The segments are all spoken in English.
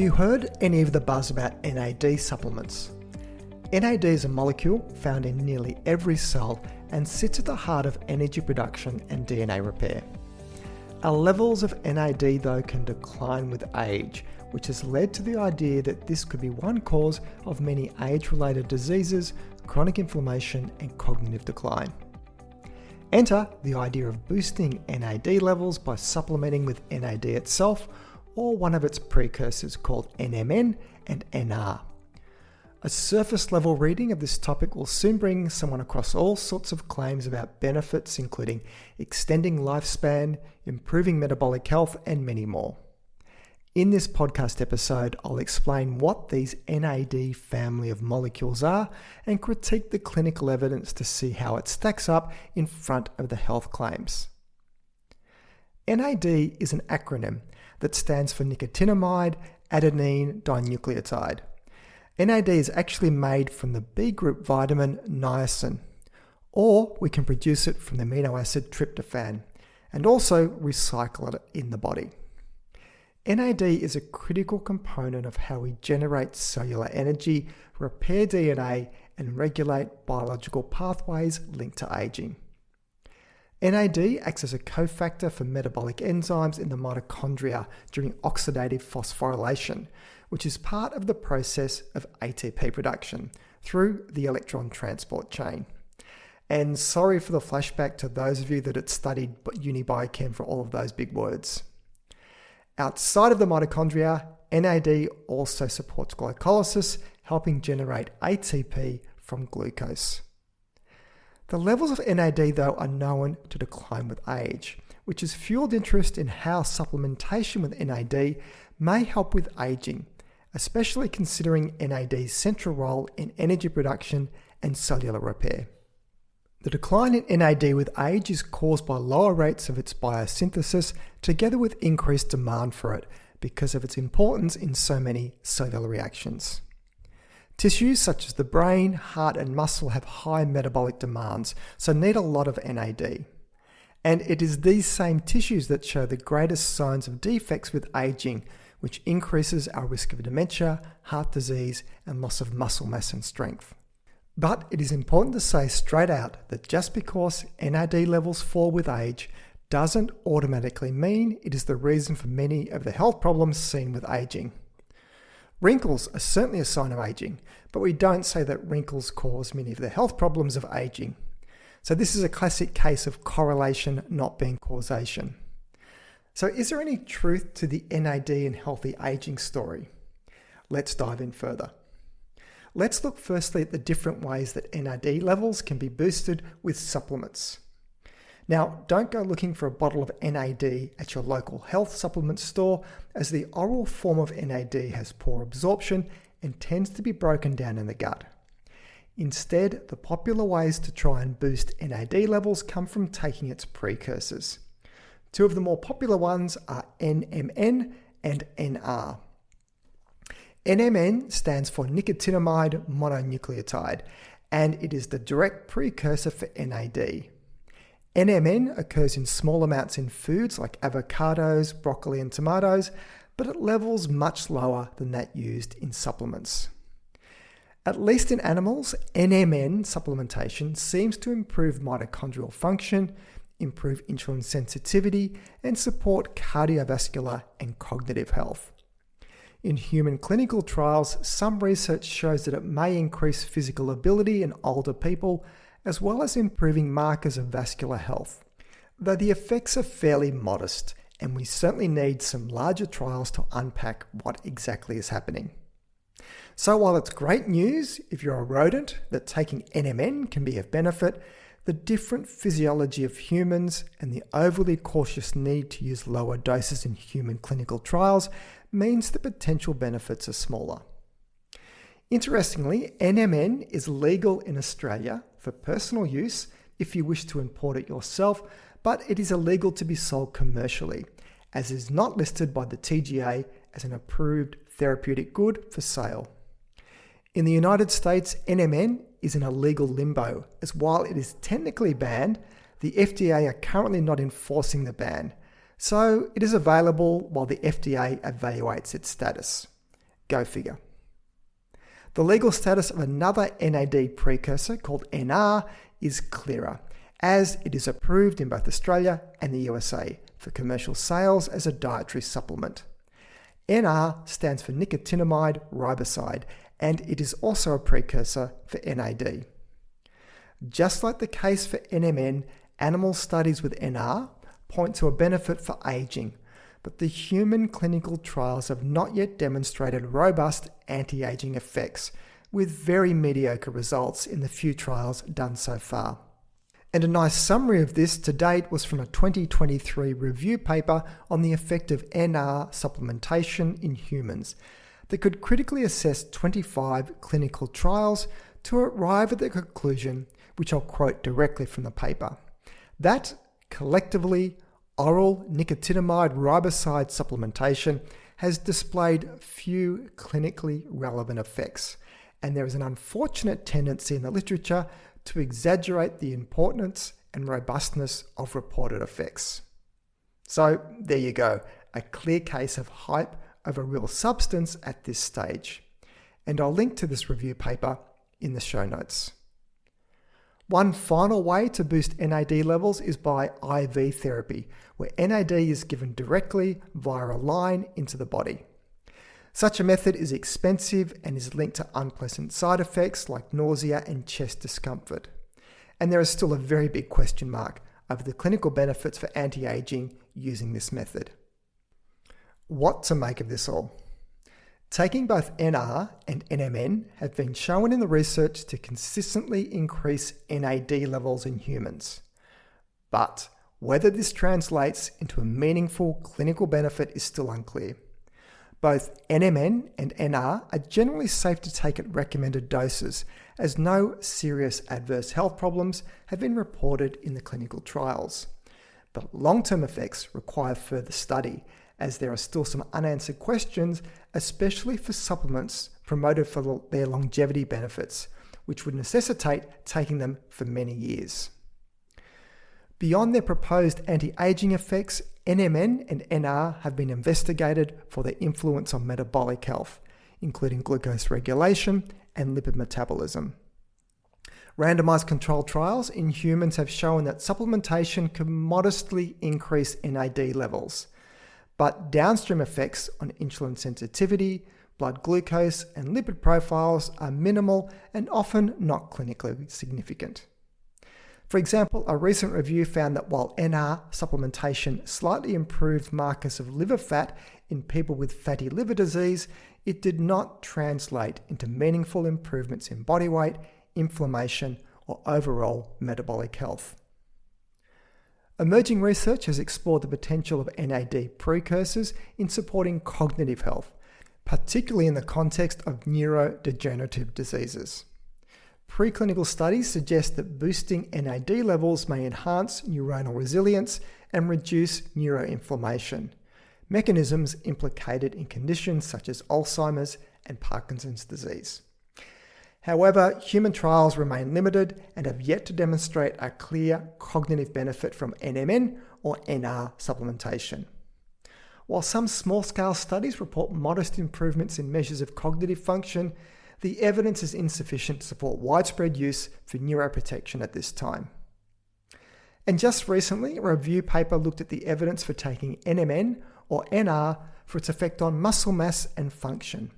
Have you heard any of the buzz about NAD supplements? NAD is a molecule found in nearly every cell and sits at the heart of energy production and DNA repair. Our levels of NAD though can decline with age, which has led to the idea that this could be one cause of many age-related diseases, chronic inflammation and cognitive decline. Enter the idea of boosting NAD levels by supplementing with NAD itself or one of its precursors called NMN and NR. A surface level reading of this topic will soon bring someone across all sorts of claims about benefits including extending lifespan, improving metabolic health and many more. In this podcast episode, I'll explain what these NAD family of molecules are and critique the clinical evidence to see how it stacks up in front of the health claims. NAD is an acronym that stands for nicotinamide adenine dinucleotide. NAD is actually made from the B group vitamin niacin, or we can produce it from the amino acid tryptophan and also recycle it in the body. NAD is a critical component of how we generate cellular energy, repair DNA, and regulate biological pathways linked to aging. NAD acts as a cofactor for metabolic enzymes in the mitochondria during oxidative phosphorylation, which is part of the process of ATP production through the electron transport chain. And sorry for the flashback to those of you that had studied uni biochem for all of those big words. Outside of the mitochondria, NAD also supports glycolysis, helping generate ATP from glucose. The levels of NAD, though, are known to decline with age, which has fueled interest in how supplementation with NAD may help with aging, especially considering NAD's central role in energy production and cellular repair. The decline in NAD with age is caused by lower rates of its biosynthesis together with increased demand for it because of its importance in so many cellular reactions. Tissues such as the brain, heart and muscle have high metabolic demands, so need a lot of NAD. And it is these same tissues that show the greatest signs of defects with aging, which increases our risk of dementia, heart disease and loss of muscle mass and strength. But it is important to say straight out that just because NAD levels fall with age doesn't automatically mean it is the reason for many of the health problems seen with aging. Wrinkles are certainly a sign of aging, but we don't say that wrinkles cause many of the health problems of aging. So this is a classic case of correlation not being causation. So is there any truth to the NAD and healthy aging story? Let's dive in further. Let's look firstly at the different ways that NAD levels can be boosted with supplements. Now, don't go looking for a bottle of NAD at your local health supplement store, as the oral form of NAD has poor absorption and tends to be broken down in the gut. Instead, the popular ways to try and boost NAD levels come from taking its precursors. Two of the more popular ones are NMN and NR. NMN stands for nicotinamide mononucleotide, and it is the direct precursor for NAD. NMN occurs in small amounts in foods like avocados, broccoli and tomatoes, but at levels much lower than that used in supplements. At least in animals, NMN supplementation seems to improve mitochondrial function, improve insulin sensitivity, and support cardiovascular and cognitive health. In human clinical trials, some research shows that it may increase physical ability in older people, as well as improving markers of vascular health. Though the effects are fairly modest, and we certainly need some larger trials to unpack what exactly is happening. So while it's great news if you're a rodent that taking NMN can be of benefit, the different physiology of humans and the overly cautious need to use lower doses in human clinical trials means the potential benefits are smaller. Interestingly, NMN is legal in Australia for personal use if you wish to import it yourself, but it is illegal to be sold commercially, as it is not listed by the TGA as an approved therapeutic good for sale. In the United States, NMN is in a legal limbo, as while it is technically banned, the FDA are currently not enforcing the ban, so it is available while the FDA evaluates its status. Go figure. The legal status of another NAD precursor called NR is clearer, as it is approved in both Australia and the USA for commercial sales as a dietary supplement. NR stands for nicotinamide riboside, and it is also a precursor for NAD. Just like the case for NMN, animal studies with NR point to a benefit for aging, but the human clinical trials have not yet demonstrated robust anti-aging effects, with very mediocre results in the few trials done so far. And a nice summary of this to date was from a 2023 review paper on the effect of NR supplementation in humans that could critically assess 25 clinical trials to arrive at the conclusion, which I'll quote directly from the paper, that collectively oral nicotinamide riboside supplementation has displayed few clinically relevant effects, and there is an unfortunate tendency in the literature to exaggerate the importance and robustness of reported effects. So there you go, a clear case of hype over real substance at this stage. And I'll link to this review paper in the show notes. One final way to boost NAD levels is by IV therapy, where NAD is given directly via a line into the body. Such a method is expensive and is linked to unpleasant side effects like nausea and chest discomfort. And there is still a very big question mark over the clinical benefits for anti-aging using this method. What to make of this all? Taking both NR and NMN have been shown in the research to consistently increase NAD levels in humans. But whether this translates into a meaningful clinical benefit is still unclear. Both NMN and NR are generally safe to take at recommended doses, as no serious adverse health problems have been reported in the clinical trials. But long-term effects require further study, as there are still some unanswered questions, especially for supplements promoted for their longevity benefits, which would necessitate taking them for many years. Beyond their proposed anti-aging effects, NMN and NR have been investigated for their influence on metabolic health, including glucose regulation and lipid metabolism. Randomized controlled trials in humans have shown that supplementation can modestly increase NAD levels, but downstream effects on insulin sensitivity, blood glucose, and lipid profiles are minimal and often not clinically significant. For example, a recent review found that while NR supplementation slightly improved markers of liver fat in people with fatty liver disease, it did not translate into meaningful improvements in body weight, inflammation, or overall metabolic health. Emerging research has explored the potential of NAD precursors in supporting cognitive health, particularly in the context of neurodegenerative diseases. Preclinical studies suggest that boosting NAD levels may enhance neuronal resilience and reduce neuroinflammation, mechanisms implicated in conditions such as Alzheimer's and Parkinson's disease. However, human trials remain limited and have yet to demonstrate a clear cognitive benefit from NMN or NR supplementation. While some small-scale studies report modest improvements in measures of cognitive function, the evidence is insufficient to support widespread use for neuroprotection at this time. And just recently, a review paper looked at the evidence for taking NMN or NR for its effect on muscle mass and function.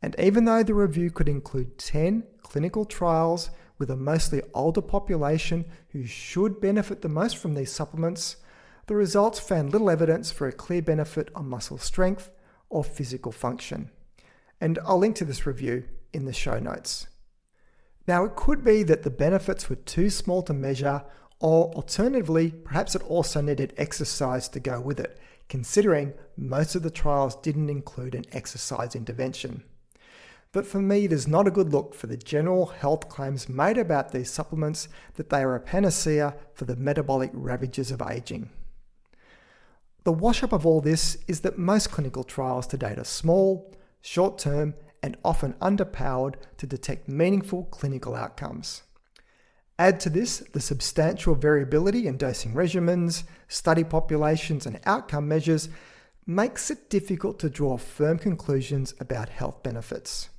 And even though the review could include 10 clinical trials with a mostly older population who should benefit the most from these supplements, the results found little evidence for a clear benefit on muscle strength or physical function. And I'll link to this review in the show notes. Now, it could be that the benefits were too small to measure, or alternatively, perhaps it also needed exercise to go with it, considering most of the trials didn't include an exercise intervention. But for me, it is not a good look for the general health claims made about these supplements that they are a panacea for the metabolic ravages of aging. The wash-up of all this is that most clinical trials to date are small, short-term, and often underpowered to detect meaningful clinical outcomes. Add to this the substantial variability in dosing regimens, study populations, and outcome measures, makes it difficult to draw firm conclusions about health benefits.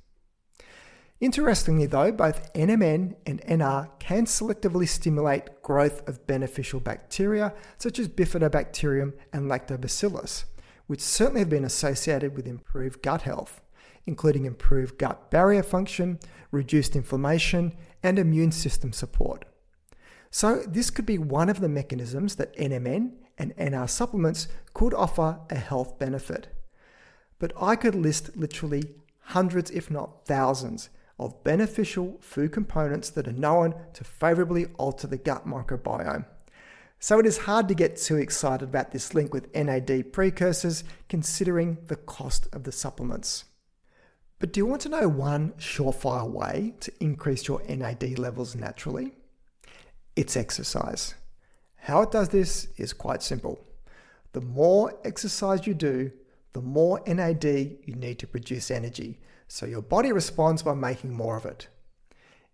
Interestingly though, both NMN and NR can selectively stimulate growth of beneficial bacteria such as bifidobacterium and lactobacillus, which certainly have been associated with improved gut health, including improved gut barrier function, reduced inflammation, and immune system support. So this could be one of the mechanisms that NMN and NR supplements could offer a health benefit. But I could list literally hundreds, if not thousands, of beneficial food components that are known to favorably alter the gut microbiome. So it is hard to get too excited about this link with NAD precursors, considering the cost of the supplements. But do you want to know one surefire way to increase your NAD levels naturally? It's exercise. How it does this is quite simple. The more exercise you do, the more NAD you need to produce energy, so your body responds by making more of it.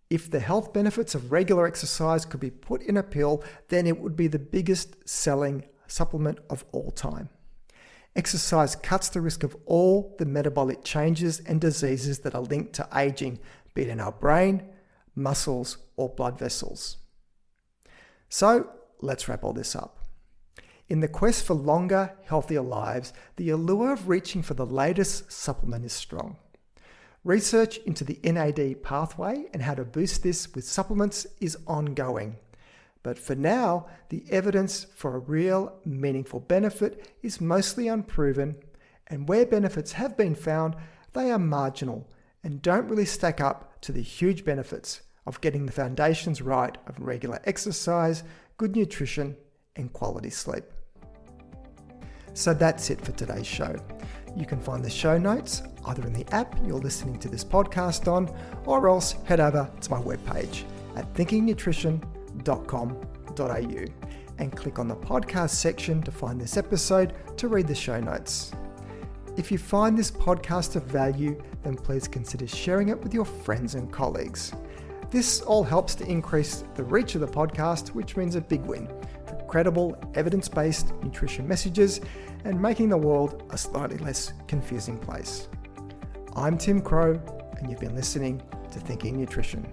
If the health benefits of regular exercise could be put in a pill, then it would be the biggest selling supplement of all time. Exercise cuts the risk of all the metabolic changes and diseases that are linked to aging, be it in our brain, muscles, or blood vessels. So let's wrap all this up. In the quest for longer, healthier lives, the allure of reaching for the latest supplement is strong. Research into the NAD pathway and how to boost this with supplements is ongoing. But for now, the evidence for a real, meaningful benefit is mostly unproven, and where benefits have been found, they are marginal and don't really stack up to the huge benefits of getting the foundations right of regular exercise, good nutrition, and quality sleep. So that's it for today's show. You can find the show notes either in the app you're listening to this podcast on, or else head over to my webpage at thinkingnutrition.com.au and click on the podcast section to find this episode to read the show notes. If you find this podcast of value, then please consider sharing it with your friends and colleagues. This all helps to increase the reach of the podcast, which means a big win for credible, evidence-based nutrition messages and making the world a slightly less confusing place. I'm Tim Crow, and you've been listening to Thinking Nutrition.